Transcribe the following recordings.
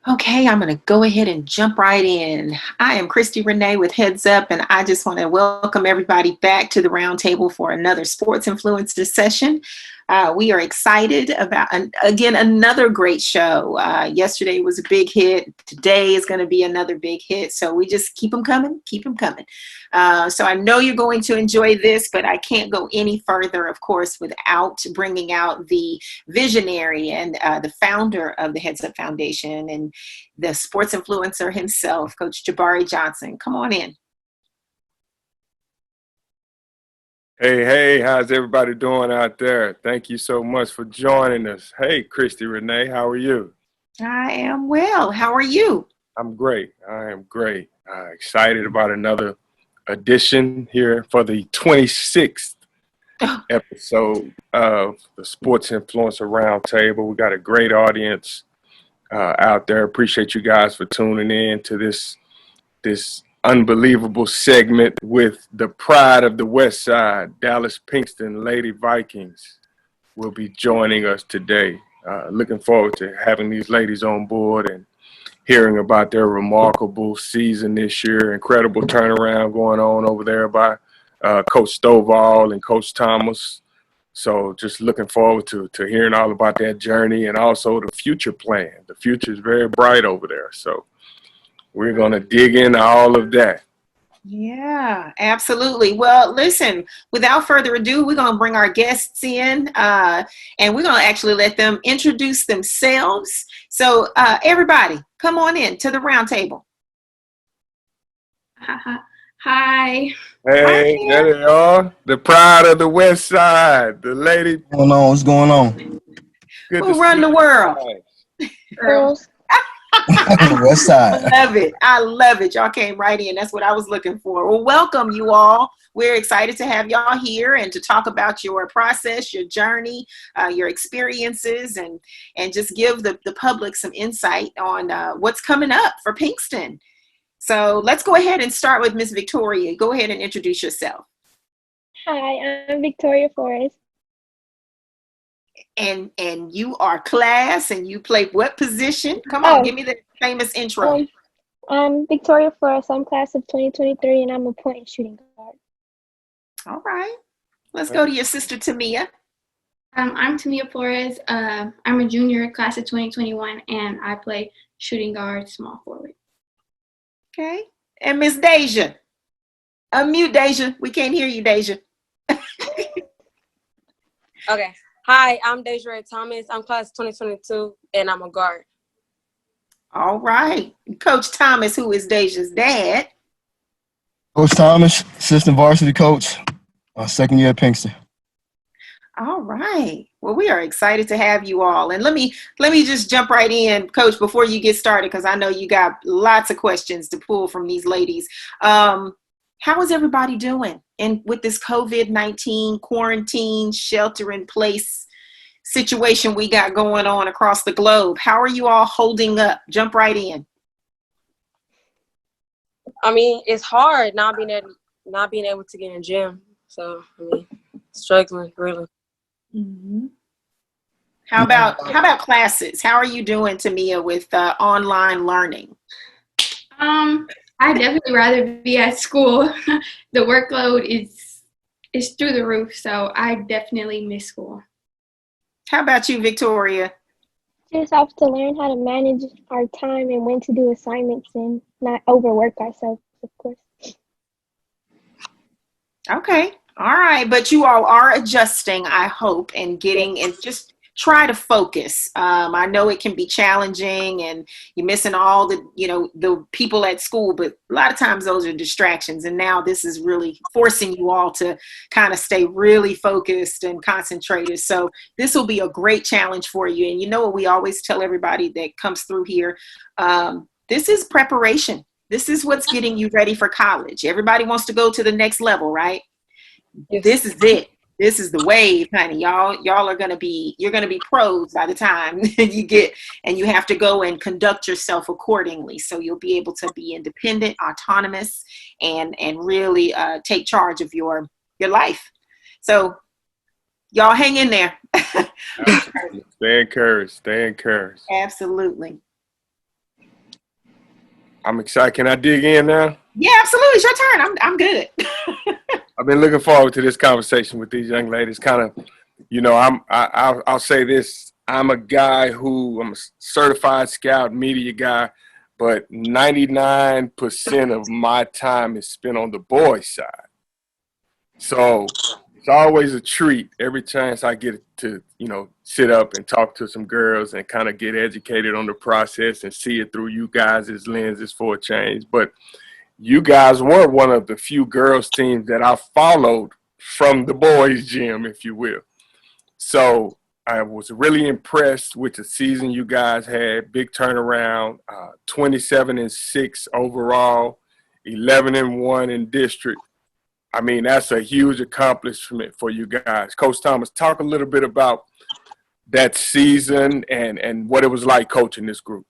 Okay, I'm going to go ahead and jump right in. I am Christy Renee with Heads Up, and I just want to welcome everybody back to the roundtable for another Sports Influencer session. We are excited about, again, another great show. Yesterday was a big hit. Today is going to be another big hit. So we just keep them coming, keep them coming. So I know you're going to enjoy this, but I can't go any further, of course, without bringing out the visionary and the founder of the Heads Up Foundation and the sports influencer himself, Coach Jabari Johnson. Come on in. Hey, how's everybody doing out there? Thank you so much for joining us. Hey, Christy Renee, how are you? I am well. How are you? I'm great. I am great. Excited about another edition here for the 26th episode of the Sports Influencer Roundtable. We got a great audience out there. Appreciate you guys for tuning in to this unbelievable segment with the pride of the West Side, Dallas Pinkston Lady Vikings, will be joining us today. Looking forward to having these ladies on board and hearing about their remarkable season this year. Incredible turnaround going on over there by Coach Stovall and Coach Thomas. So just looking forward to hearing all about that journey and also the future plan. The future is very bright over there. So we're going to dig into all of that. Yeah, absolutely. Well, listen, without further ado, we're going to bring our guests in and we're going to actually let them introduce themselves. So everybody, come on in to the round table. Hi. Hey, there they are. The pride of the West Side. The lady. What's going on? Good Who run the world? Girls. West Side. I love it. Y'all came right in. That's what I was looking for. Well, welcome you all. We're excited to have y'all here and to talk about your process, your journey, your experiences, and just give the public some insight on what's coming up for Pinkston. So let's go ahead and start with Miss Victoria. Go ahead and introduce yourself. Hi, I'm Victoria Flores. And you are class, and you play what position? Come on, give me the famous intro. I'm Victoria Flores. I'm class of 2023, and I'm a point and shooting guard. All right. Let's go to your sister, Tamia. I'm Tamia Flores. I'm a junior, class of 2021, and I play shooting guard, small forward. Okay. And Miss Deja. Unmute, Deja. We can't hear you, Deja. Okay. Hi, I'm Desiree Thomas. I'm class 2022, and I'm a guard. All right. Coach Thomas, who is Deja's dad. Coach Thomas, assistant varsity coach, second year at Pinkston. All right. Well, we are excited to have you all. And let me just jump right in, Coach, before you get started, because I know you got lots of questions to pull from these ladies. How is everybody doing? And with this COVID-19 quarantine, shelter in place situation we got going on across the globe, how are you all holding up? Jump right in. I mean, it's hard not being able to get in the gym. So, I mean, struggling really. Mm-hmm. How about classes? How are you doing, Tamia, with online learning? I'd definitely rather be at school. The workload is through the roof, so I definitely miss school. How about you, Victoria? Just have to learn how to manage our time and when to do assignments and not overwork ourselves, of course. Okay. All right. But you all are adjusting, I hope, and getting and just try to focus. I know it can be challenging and you're missing all the people at school, but a lot of times those are distractions. And now this is really forcing you all to kind of stay really focused and concentrated. So this will be a great challenge for you. And you know what we always tell everybody that comes through here, this is preparation. This is what's getting you ready for college. Everybody wants to go to the next level, right? Yes. This is it. This is the wave, honey. Y'all are you're gonna be pros by the time you get, and you have to go and conduct yourself accordingly. So you'll be able to be independent, autonomous, and really take charge of your life. So y'all hang in there. Stay encouraged. Stay encouraged. Absolutely. I'm excited. Can I dig in now? Yeah, absolutely. It's your turn. I'm good. I've been looking forward to this conversation with these young ladies. Kind of, I'll say this. I'm a guy I'm a certified scout media guy, but 99% of my time is spent on the boys' side. So it's always a treat every chance I get to, sit up and talk to some girls and kind of get educated on the process and see it through you guys' lenses for a change. But you guys were one of the few girls teams that I followed from the boys' gym, if you will. So I was really impressed with the season you guys had. Big turnaround, 27-6 overall, 11-1 in district. I mean, that's a huge accomplishment for you guys. Coach Thomas, talk a little bit about that season and what it was like coaching this group.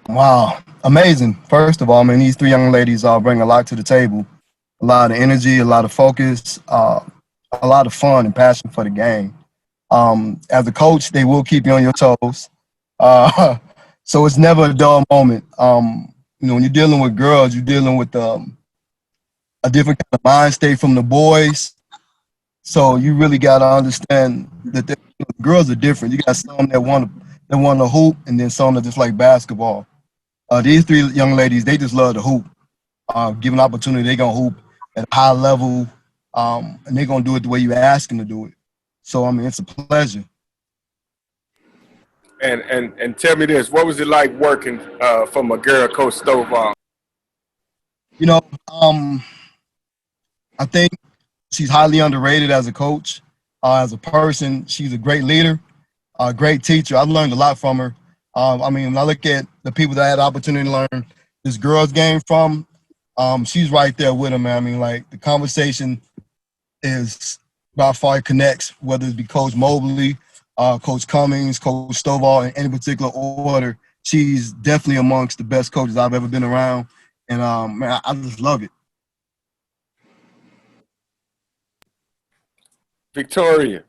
Wow, amazing. First of all, I mean, these three young ladies bring a lot to the table, a lot of energy, a lot of focus, a lot of fun and passion for the game. As a coach, they will keep you on your toes. So it's never a dull moment. When you're dealing with girls, you're dealing with a different kind of mind state from the boys. So you really got to understand that the girls are different. You got some that want to hoop, and then some that just like basketball. These three young ladies, they just love to hoop. Given opportunity, they're going to hoop at a high level, and they're going to do it the way you ask them to do it. So, I mean, it's a pleasure. And tell me this, what was it like working from a girl, Coach Stovall? I think she's highly underrated as a coach. As a person, she's a great leader, a great teacher. I've learned a lot from her. When I look at the people that I had the opportunity to learn this girls' game from, she's right there with them, man. I mean, like, the conversation is by far connects, whether it be Coach Mobley, Coach Cummings, Coach Stovall, in any particular order. She's definitely amongst the best coaches I've ever been around. And, man, I just love it. Victoria.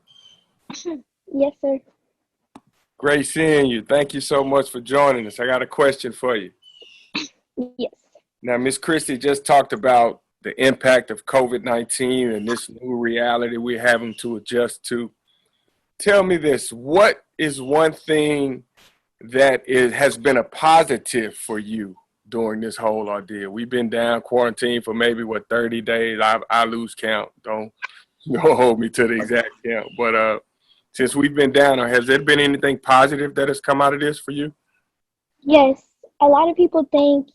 Yes, sir. Great seeing you. Thank you so much for joining us. I got a question for you. Yes. Now, Miss Christie just talked about the impact of COVID-19 and this new reality we're having to adjust to. Tell me this, what is one thing that has been a positive for you during this whole ordeal? We've been down quarantined for maybe, 30 days? I lose count. Don't hold me to the exact count. But since we've been down, has there been anything positive that has come out of this for you? Yes. A lot of people think,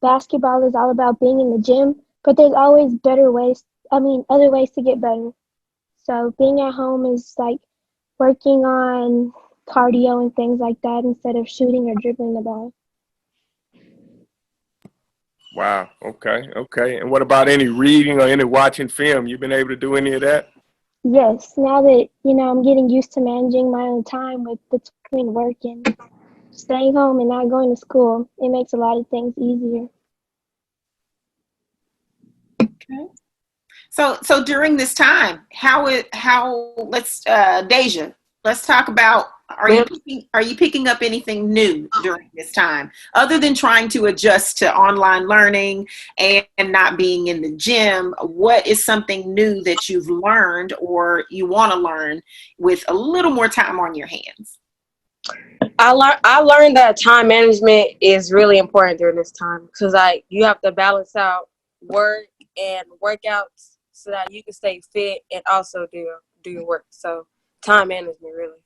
basketball is all about being in the gym, but there's always other ways to get better. So being at home is like working on cardio and things like that instead of shooting or dribbling the ball. Wow. Okay. And what about any reading or any watching film? You been able to do any of that? Yes. Now that, I'm getting used to managing my own time between work and staying home and not going to school, it makes a lot of things easier. Okay. So during this time, Deja, let's talk about, are you picking up anything new during this time other than trying to adjust to online learning and not being in the gym? What is something new that you've learned or you want to learn with a little more time on your hands? I learned that time management is really important during this time because you have to balance out work and workouts so that you can stay fit and also do your work. So time management, really.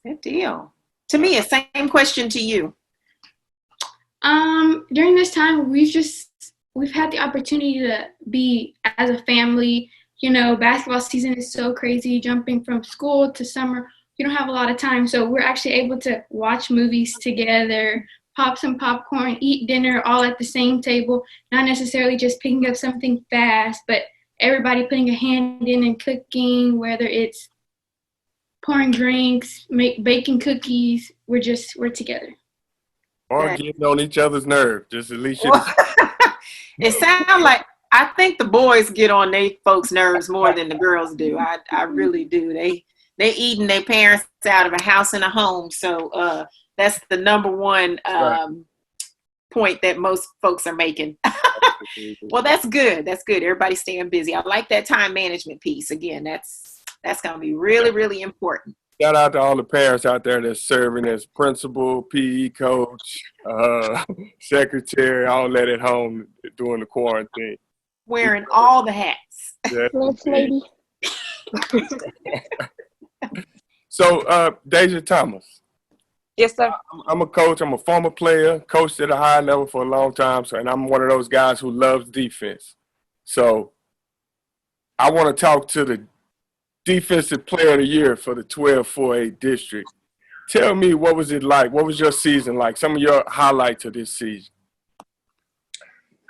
Good deal. To me, a same question to you. During this time, we've had the opportunity to be as a family. Basketball season is so crazy, jumping from school to summer. You don't have a lot of time, so we're actually able to watch movies together, pop some popcorn, eat dinner all at the same table, not necessarily just picking up something fast, but everybody putting a hand in and cooking, whether it's pouring drinks, baking cookies. We're together. Or getting on each other's nerves, just at least. It sounds like, I think the boys get on they folks' nerves more than the girls do. I really do. They eating their parents out of a house and a home. So That's the number one Right. point that most folks are making. Well, that's good. That's good. Everybody's staying busy. I like that time management piece. Again, that's going to be really, really important. Shout out to all the parents out there that's serving as principal, PE coach, secretary, all that at home during the quarantine. Wearing all the hats. Yes, Let's indeed. maybe. So, Deja Thomas, Yes, sir. I'm a coach. I'm a former player, coached at a high level for a long time. So, and I'm one of those guys who loves defense. So, I want to talk to the Defensive Player of the Year for the 12-4A district. Tell me, what was it like? What was your season like? Some of your highlights of this season.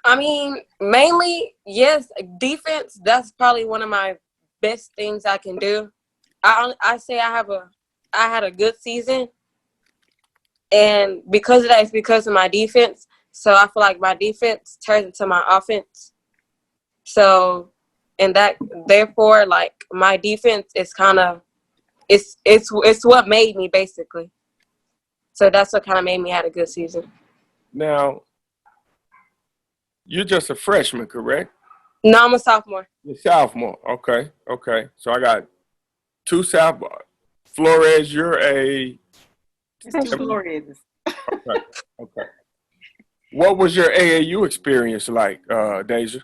I mean, mainly, yes, defense. That's probably one of my best things I can do. I say I had a good season, and because of that, it's because of my defense. So I feel like my defense turns into my offense. So, and that therefore, like, my defense is kind of it's what made me, basically. So that's what kind of made me have a good season. Now, you're just a freshman, correct? No, I'm a sophomore. You're sophomore. Okay. So I got two sophomore. Flores, you're a It's two Floridas. okay. What was your AAU experience like, Deja?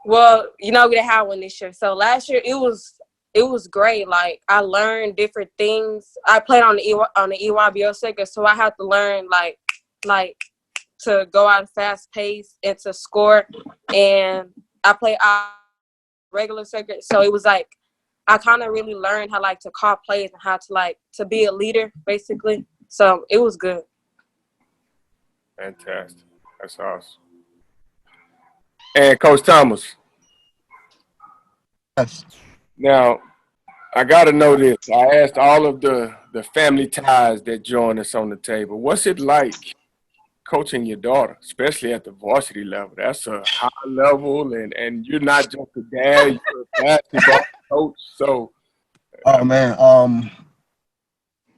Well, we didn't have one this year. So last year it was great. Like, I learned different things. I played on the EYBL circuit, so I had to learn like to go out fast pace and to score. And I played regular circuit, so it was like I kind of really learned how to call plays and how to be a leader, basically. So it was good. Fantastic. That's awesome. And Coach Thomas, Yes. now I got to know this. I asked all of the family ties that join us on the table. What's it like coaching your daughter, especially at the varsity level? That's a high level, and you're not just a dad, you're a basketball coach. So, Oh man.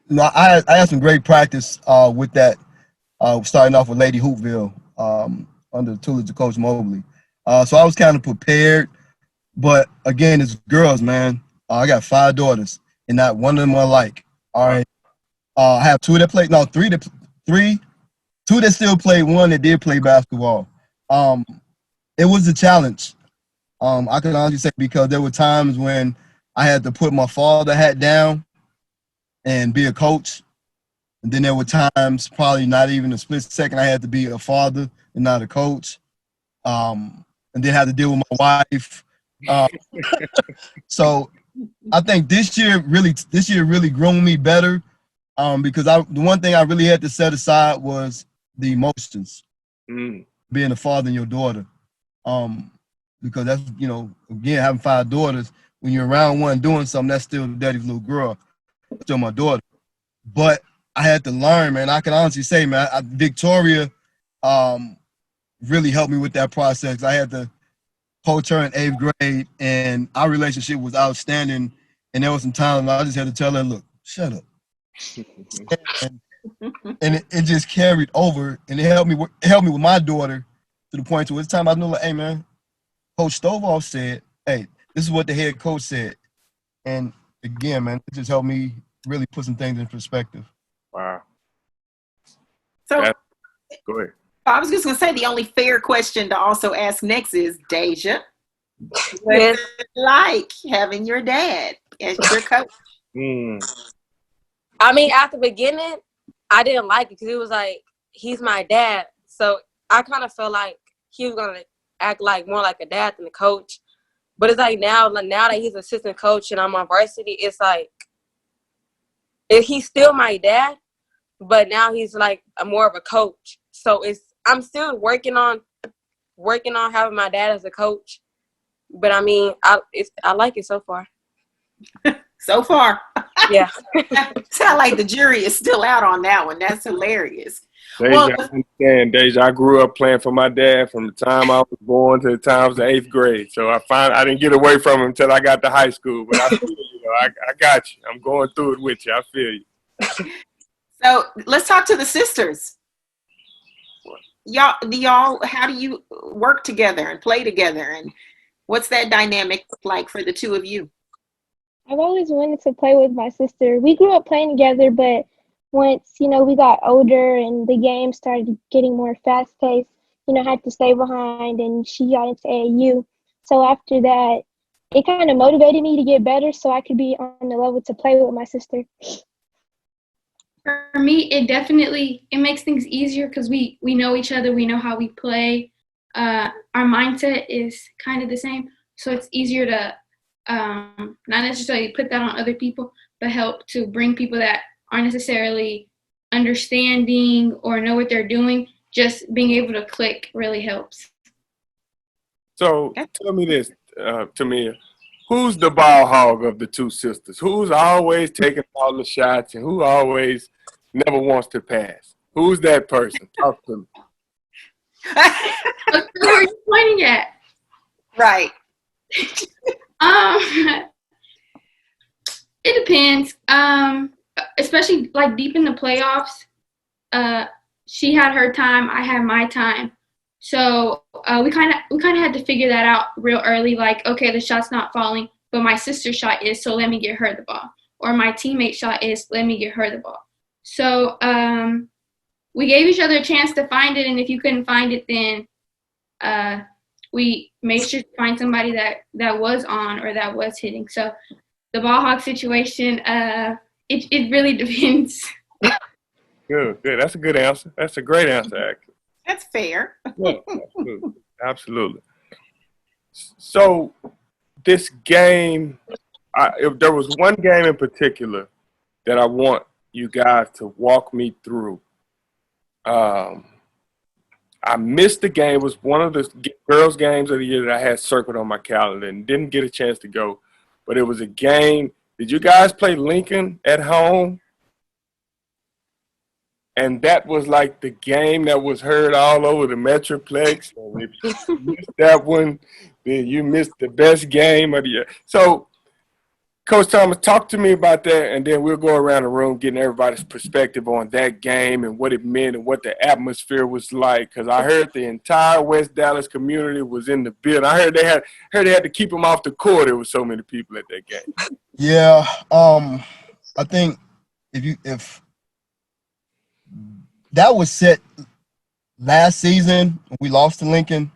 I had some great practice with that. Starting off with Lady Hoopville under the tutelage of Coach Mobley. So I was kind of prepared, but again, it's girls, man. I got 5 daughters, and not one of them are alike. All right. I have 2 that play. No, 3 that 2 that still play. 1 that did play basketball. It was a challenge. I can honestly say, because there were times when I had to put my father hat down and be a coach. And then there were times, probably not even a split second, I had to be a father and not a coach. And then had to deal with my wife. So I think this year really groomed me better, because the one thing I really had to set aside was the emotions, being a father and your daughter. Because that's, again, having 5 daughters, when you're around one doing something, that's still daddy's little girl, still my daughter. But I had to learn, man. I can honestly say, man, Victoria really helped me with that process. I had to coach her in 8th grade, and our relationship was outstanding. And there was some times I just had to tell her, look, shut up. and it just carried over, and it helped me with my daughter to the point to it's time I knew, like, hey, man, Coach Stovall said, hey, this is what the head coach said. And again, man, it just helped me really put some things in perspective. wow. So Go ahead. I was just going to say, the only fair question to also ask next is, Deja, what's Yes. it like having your dad as your coach? I mean, at the beginning, I didn't like it because it was like, he's my dad. So I kind of felt like he was going to act like more like a dad than a coach. But it's like now that he's assistant coach and I'm on varsity, it's like, he's still my dad, but now he's like more of a coach. So I'm still working on having my dad as a coach. But I mean, I like it so far. So far. Yeah. Sound like the jury is still out on that one. That's hilarious. Deja, Well, I understand, Deja. I grew up playing for my dad from the time I was born to the time I was in 8th grade. So I didn't get away from him until I got to high school. But I feel you, I got you. I'm going through it with you. I feel you. So let's talk to the sisters. How do you work together and play together? And what's that dynamic like for the two of you? I've always wanted to play with my sister. We grew up playing together, but once, we got older and the game started getting more fast paced, I had to stay behind and she got into AAU. So after that, it kind of motivated me to get better so I could be on the level to play with my sister. For me, it makes things easier because we know each other. We know how we play. Our mindset is kind of the same, so it's easier to not necessarily put that on other people, but help to bring people that aren't necessarily understanding or know what they're doing. Just being able to click really helps. So tell me this, Tamia, who's the ball hog of the two sisters? Who's always taking all the shots and who always never wants to pass? Who's that person? Talk to me. Who are you pointing at? Right. It depends. Especially like deep in the playoffs, she had her time, I had my time. So we kind of had to figure that out real early. Like, okay, the shot's not falling, but my sister's shot is, so let me get her the ball. Or my teammate's shot is, let me get her the ball. So we gave each other a chance to find it, and if you couldn't find it, then we made sure to find somebody that was on or that was hitting. So the ball hog situation, it really depends. Good. That's a good answer. That's a great answer, actually. That's fair. Yeah, absolutely. So this game, if there was one game in particular that I want you guys to walk me through. I missed the game. It was one of the girls' games of the year that I had circled on my calendar and didn't get a chance to go. But it was a game. Did you guys play Lincoln at home? And that was like the game that was heard all over the Metroplex. And if you missed that one, then you missed the best game of the year. So, Coach Thomas, talk to me about that, and then we'll go around the room getting everybody's perspective on that game and what it meant and what the atmosphere was like. Because I heard the entire West Dallas community was in the building. I heard they had to keep them off the court. There were so many people at that game. Yeah, I think if that was set last season, we lost to Lincoln.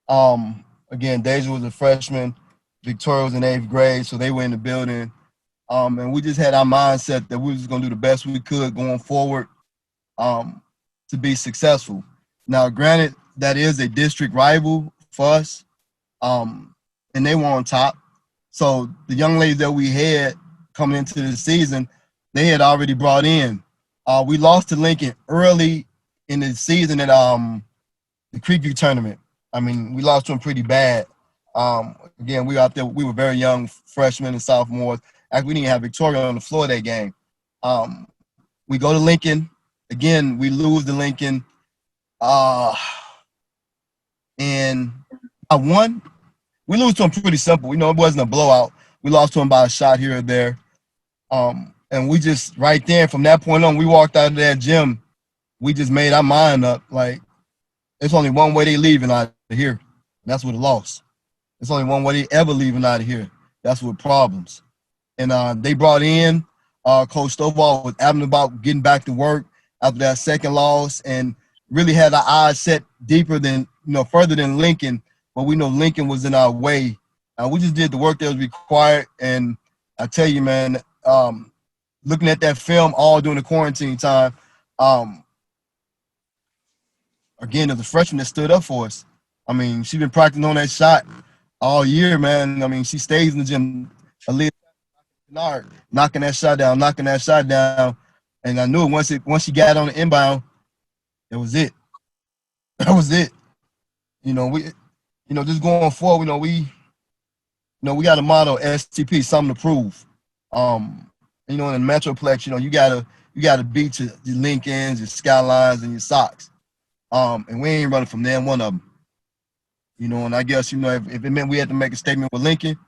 Again, Deja was a freshman, Victoria was in 8th grade, so they were in the building. And we just had our mindset that we were just going to do the best we could going forward to be successful. Now, granted, that is a district rival for us, and they were on top. So the young ladies that we had coming into the season, they had already brought in. We lost to Lincoln early in the season at the Creekview tournament. I mean, we lost to them pretty bad. Again, we were out there. We were very young freshmen and sophomores. Actually, we didn't have Victoria on the floor that game. We go to Lincoln. Again, we lose to Lincoln. And I won. We lose to them pretty simple. It wasn't a blowout. We lost to them by a shot here or there. And we just, right there, from that point on, we walked out of that gym. We just made our mind up. Like, there's only one way they leaving out of here. That's with a loss. There's only one way they ever leaving out of here. That's with problems. And they brought in Coach Stovall was adamant about getting back to work after that second loss and really had our eyes set deeper than, further than Lincoln. But we know Lincoln was in our way. We just did the work that was required. And I tell you, man, looking at that film all during the quarantine time, again, there's a freshman that stood up for us. I mean, she's been practicing on that shot all year, man. I mean, she stays in the gym, knocking that shot down. And I knew once she got on the inbound, it was it. That was it. Just going forward, we got a motto, STP, something to prove. In the Metroplex, you gotta beat your Lincolns, your Skylines, and your Sox. And we ain't running from them, one of them. And I guess, if it meant we had to make a statement with Lincoln,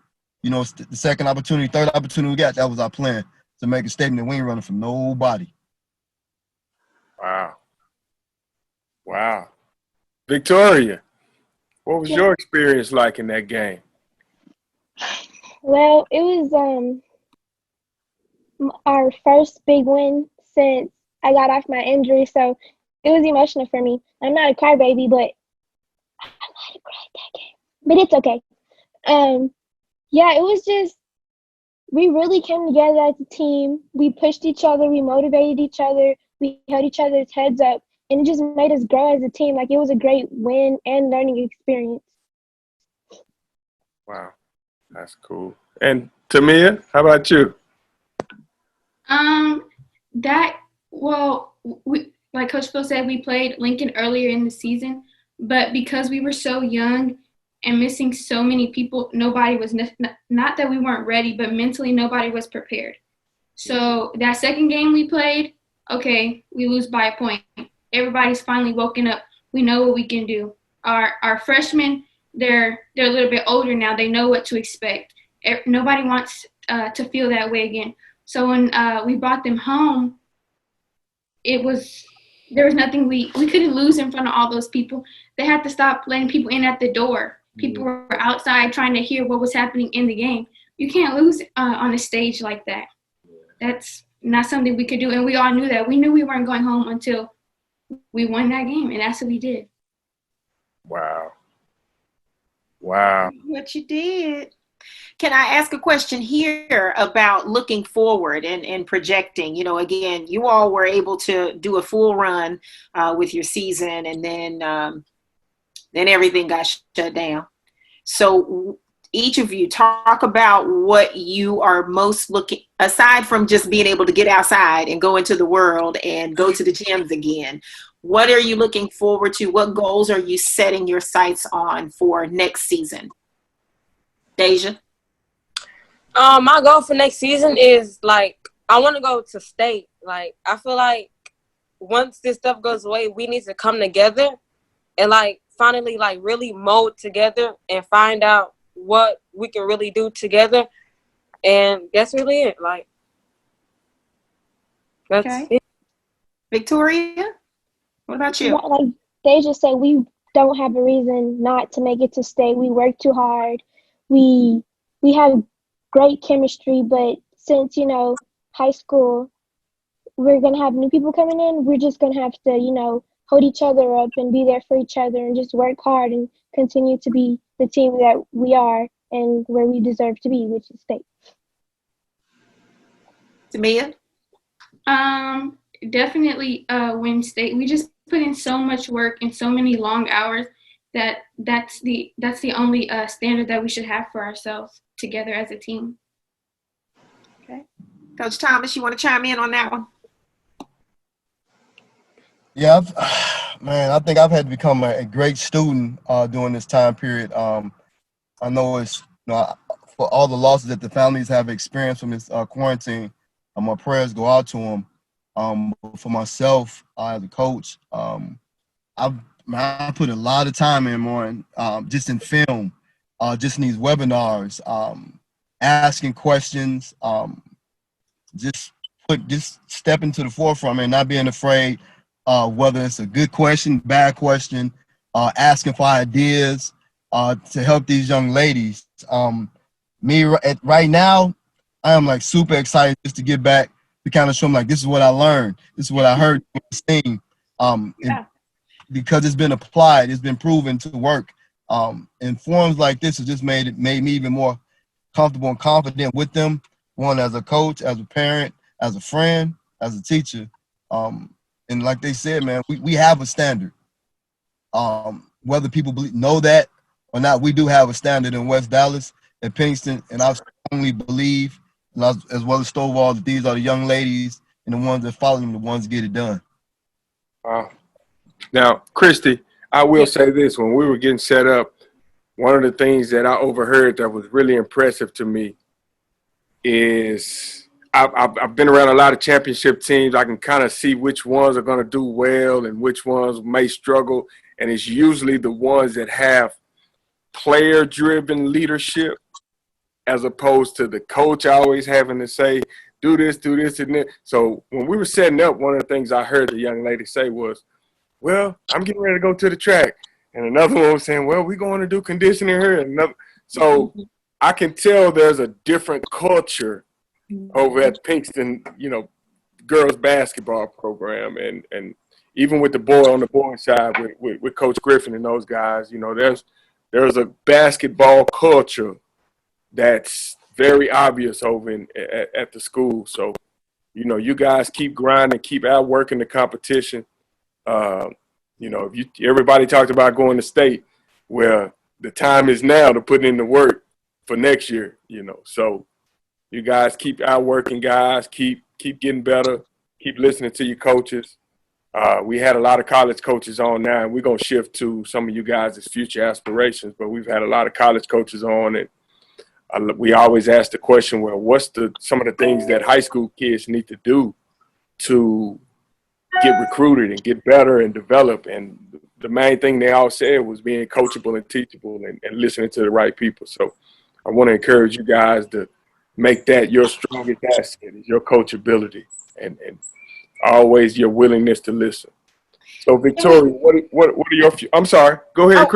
the second opportunity, third opportunity we got, that was our plan, to make a statement that we ain't running from nobody. Wow. Wow. Victoria, what was Yeah. your experience like in that game? Well, it was our first big win since I got off my injury, so it was emotional for me. I'm not a crybaby, but I might have cried that game, but it's okay. Yeah, it was just we really came together as a team. We pushed each other, we motivated each other, we held each other's heads up, and it just made us grow as a team. Like, it was a great win and learning experience. Wow. That's cool. And Tamia, how about you? That well, we like Coach Phil said, we played Lincoln earlier in the season, but because we were so young and missing so many people, nobody was not that we weren't ready, but mentally nobody was prepared. So that second game we played, okay, we lose by a point. Everybody's finally woken up. We know what we can do. Our freshmen, they're a little bit older now. They know what to expect. Nobody wants to feel that way again. So when we brought them home, there was nothing we couldn't lose in front of all those people. They had to stop letting people in at the door. People were outside trying to hear what was happening in the game. You can't lose on a stage like that. That's not something we could do, and we all knew that. We knew we weren't going home until we won that game, and that's what we did. Wow. Wow. What you did. Can I ask a question here about looking forward and projecting? You know, again, you all were able to do a full run with your season, and then everything got shut down. So each of you talk about what you are most looking, aside from just being able to get outside and go into the world and go to the gyms again. What are you looking forward to? What goals are you setting your sights on for next season? Deja? My goal for next season is, like, I want to go to state. Like, I feel like once this stuff goes away, we need to come together and, like, finally, like, really mold together and find out what we can really do together. And that's really it. Like, that's it. Victoria, what about you? Like they just said, we don't have a reason not to make it to state. We work too hard. We have great chemistry, but since, high school, we're going to have new people coming in. We're just going to have to, hold each other up and be there for each other and just work hard and continue to be the team that we are and where we deserve to be, which is state. Tamia? Definitely win state. We just put in so much work and so many long hours that's the only standard that we should have for ourselves together as a team. Okay. Coach Thomas, you want to chime in on that one? Yeah, I think I've had to become a great student during this time period. I know it's for all the losses that the families have experienced from this quarantine. My prayers go out to them. For myself as a coach, I put a lot of time in more, just in film, just in these webinars, asking questions, just stepping to the forefront and not being afraid. Whether it's a good question, bad question, asking for ideas to help these young ladies. Right now, I am like super excited just to get back to kind of show them like this is what I learned, this is what I heard, seen, because it's been applied, it's been proven to work. And forums like this has just made me even more comfortable and confident with them. One, as a coach, as a parent, as a friend, as a teacher. And like they said, man, we have a standard. Whether people know that or not, we do have a standard in West Dallas at Pinkston, and I strongly believe, and as well as Stovall, that these are the young ladies and the ones that follow them, the ones that get it done. Now, Christy, I will say this. When we were getting set up, one of the things that I overheard that was really impressive to me is I've been around a lot of championship teams. I can kind of see which ones are going to do well and which ones may struggle. And it's usually the ones that have player-driven leadership as opposed to the coach always having to say, do this, and that. So when we were setting up, one of the things I heard the young lady say was, well, I'm getting ready to go to the track. And another one was saying, well, we're going to do conditioning here. And another. So I can tell there's a different culture over at Pinkston, girls basketball program. And even with the boys side with Coach Griffin and those guys, there's a basketball culture that's very obvious over at the school. So, you guys keep grinding, keep outworking the competition. Everybody talked about going to state. Well, the time is now to put in the work for next year. So you guys keep outworking, guys. Keep getting better. Keep listening to your coaches. We had a lot of college coaches on now, and we're gonna shift to some of you guys' future aspirations. But we've had a lot of college coaches on, and we always ask the question, well, what's some of the things that high school kids need to do to get recruited and get better and develop? And the main thing they all said was being coachable and teachable and listening to the right people. So I want to encourage you guys to make that your strongest asset, is your coachability and always your willingness to listen. So Victoria, what are your I'm sorry, go ahead.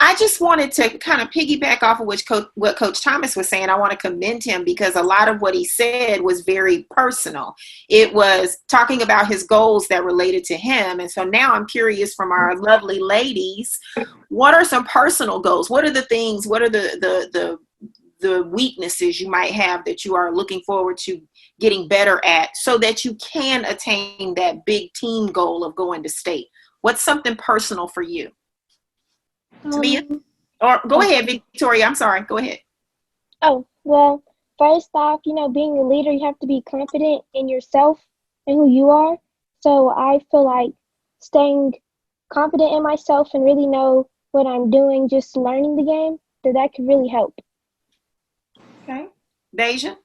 I just wanted to kind of piggyback off of what Coach Thomas was saying. I want to commend him because a lot of what he said was very personal. It was talking about his goals that related to him. And so now I'm curious from our lovely ladies, what are some personal goals? What are the things, what are the weaknesses you might have that you are looking forward to getting better at so that you can attain that big team goal of going to state? What's something personal for you? Tamia? Or go ahead, Victoria. I'm sorry. Go ahead. Oh, well, first off, being a leader, you have to be confident in yourself and who you are. So I feel like staying confident in myself and really know what I'm doing, just learning the game, that could really help. Okay. Deja?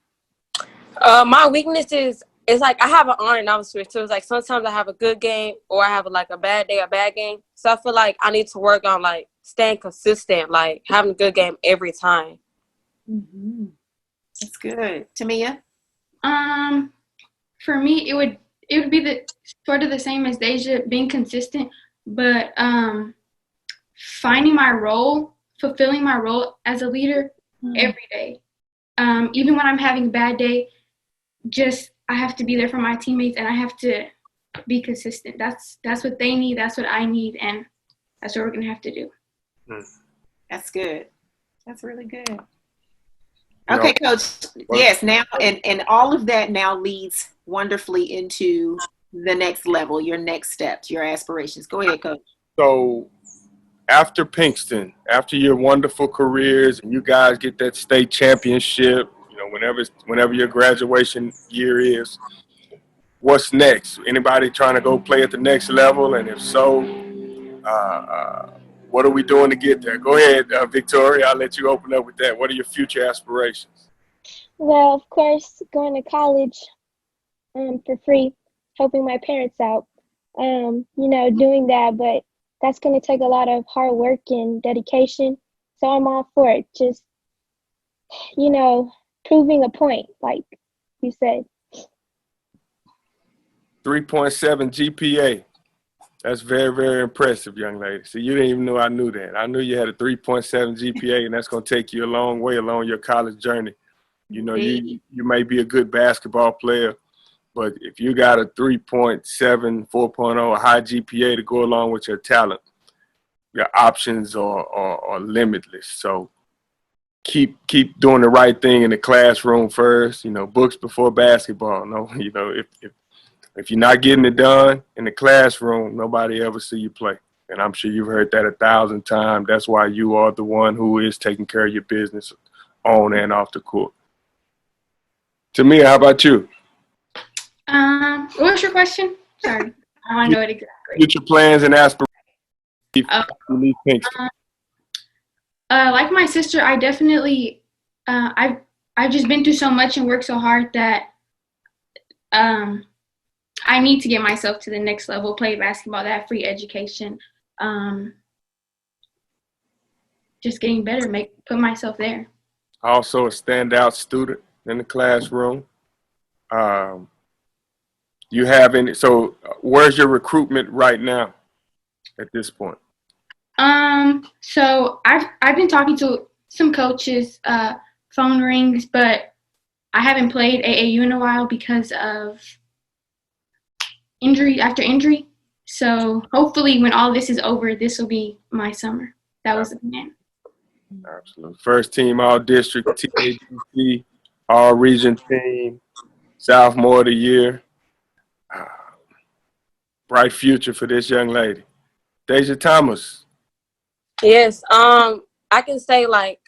My weakness is like I have an on and off switch. So it's like sometimes I have a good game or I have like a bad day, a bad game. So I feel like I need to work on like staying consistent, like having a good game every time. Mm-hmm. That's good. Tamia? For me, it would be the sort of the same as Deja, being consistent, but finding my role, fulfilling my role as a leader every day. Even when I'm having a bad day, I have to be there for my teammates and I have to be consistent. That's what they need. That's what I need. And that's what we're going to have to do. That's good. That's really good. Okay, Coach. Yes, now, and all of that now leads wonderfully into the next level, your next steps, your aspirations. Go ahead, Coach. So after Pinkston, after your wonderful careers and you guys get that state championship, whenever your graduation year is, what's next? Anybody trying to go play at the next level? And if so, what are we doing to get there? Go ahead, Victoria. I'll let you open up with that. What are your future aspirations? Well, of course, going to college for free, helping my parents out, doing that. But that's going to take a lot of hard work and dedication. So I'm all for it. Just, proving a point, like you said. 3.7 GPA. That's very, very impressive, young lady. See, you didn't even know I knew that. I knew you had a 3.7 GPA, and that's going to take you a long way along your college journey. You may be a good basketball player, but if you got a 3.7, 4.0, a high GPA to go along with your talent, your options are limitless. So keep doing the right thing in the classroom first. Books before basketball. No, if you're not getting it done in the classroom, nobody ever see you play. And I'm sure you've heard that 1,000 times. That's why you are the one who is taking care of your business on and off the court. Tamia, how about you? What was your question? Sorry, I want to know it exactly. Future plans and aspirations. Like my sister, I definitely, I've just been through so much and worked so hard that I need to get myself to the next level, play basketball, that free education, just getting better, put myself there. Also a standout student in the classroom. You have any? So, where's your recruitment right now at this point? So I've been talking to some coaches, phone rings, but I haven't played AAU in a while because of injury after injury. So hopefully when all this is over, this will be my summer. That was the plan. Absolutely. First team all district, TABC, all region team, sophomore of the year. Bright future for this young lady. Deja Thomas. Yes. I can say like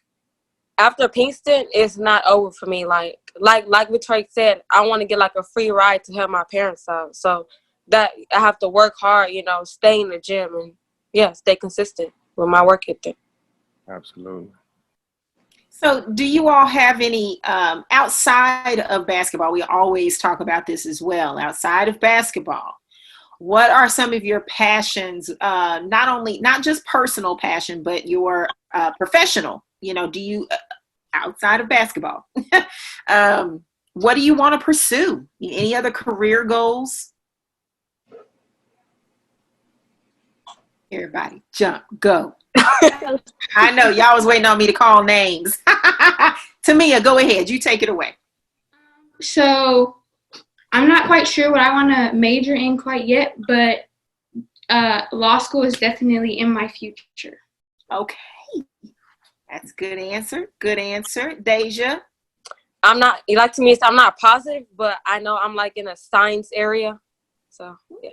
after Pinkston, it's not over for me. Like what Trey said, I want to get like a free ride to help my parents out. So that I have to work hard, stay in the gym and stay consistent with my work ethic. Absolutely. So do you all have any, outside of basketball, we always talk about this as well, outside of basketball, what are some of your passions, not just personal passion, but your professional, do you, outside of basketball, what do you want to pursue? Any other career goals? Everybody jump, go. I know y'all was waiting on me to call names. Tamia, go ahead. You take it away. So I'm not quite sure what I want to major in quite yet, but law school is definitely in my future. Okay. That's a good answer. Good answer. Deja? I'm not, to me, I'm not positive, but I know I'm like in a science area. So, yeah.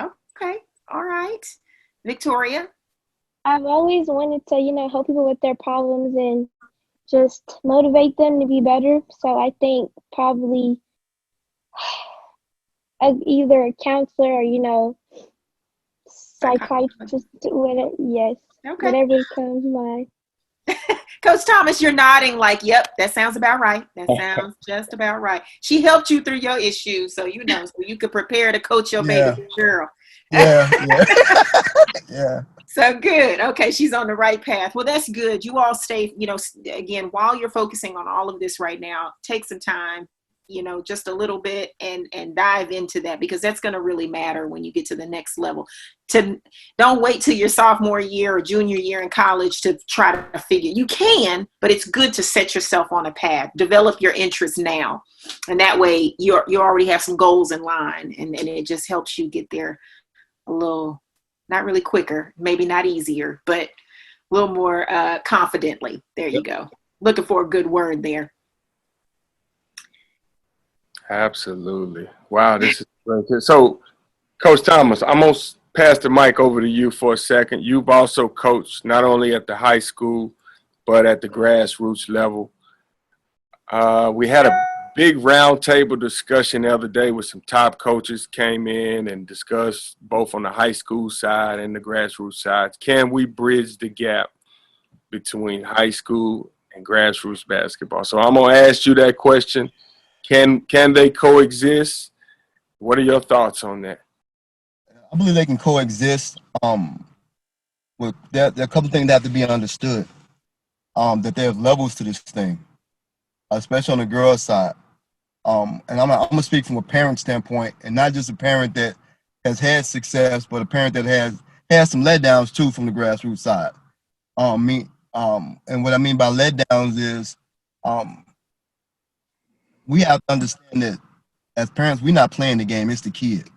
Okay. All right. Victoria? I've always wanted to, help people with their problems and just motivate them to be better. So I think probably either a counselor or, psychiatrist, whatever, yes, Okay. whatever comes to mind. Coach Thomas, you're nodding like, yep, that sounds about right. That sounds just about right. She helped you through your issues, so so you could prepare to coach your baby girl. Yeah. Yeah. So good. Okay, she's on the right path. Well, that's good. You all stay, again, while you're focusing on all of this right now, take some time, just a little bit and dive into that, because that's going to really matter when you get to the next level. Don't wait till your sophomore year or junior year in college to try to figure. You can, but it's good to set yourself on a path, develop your interests now. And that way you already have some goals in line, and it just helps you get there a little, not really quicker, maybe not easier, but a little more confidently. There you go. Looking for a good word there. Absolutely. Wow, this is great. So, Coach Thomas, I'm going to pass the mic over to you for a second. You've also coached not only at the high school, but at the grassroots level. We had a big roundtable discussion the other day with some top coaches came in and discussed both on the high school side and the grassroots side. Can we bridge the gap between high school and grassroots basketball? So I'm going to ask you that question. Can they coexist? What are your thoughts on that? I believe they can coexist. There are a couple of things that have to be understood. That there's levels to this thing, especially on the girls' side. And I'm gonna speak from a parent standpoint, and not just a parent that has had success, but a parent that has some letdowns too from the grassroots side. And what I mean by letdowns is, we have to understand that as parents, we're not playing the game. It's the kid.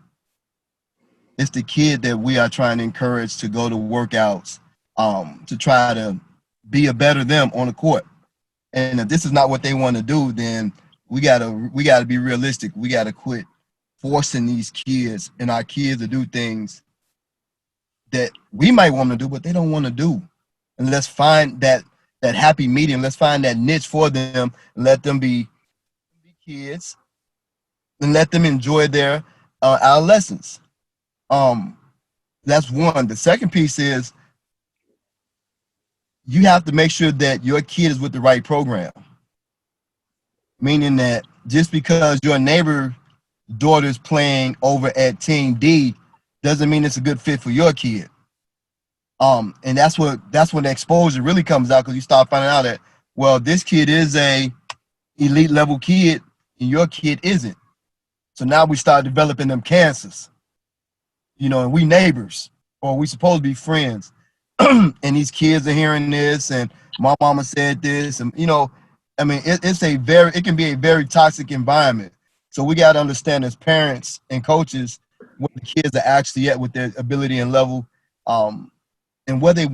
It's the kid that we are trying to encourage to go to workouts, to try to be a better them on the court. And if this is not what they want to do, then we gotta be realistic. We gotta quit forcing these kids and our kids to do things that we might want to do, but they don't want to do. And let's find that happy medium. Let's find that niche for them and let them be kids and let them enjoy their adolescence. That's one. The second piece is you have to make sure that your kid is with the right program. Meaning that just because your neighbor daughter's playing over at Team D doesn't mean it's a good fit for your kid. And that's when the exposure really comes out, because you start finding out that, well, this kid is a elite level kid, and your kid isn't. So now we start developing them cancers, and we neighbors, or we supposed to be friends. And these kids are hearing this, and my mama said this, and it can be a very toxic environment. So we got to understand as parents and coaches where the kids are actually at with their ability and level, and where they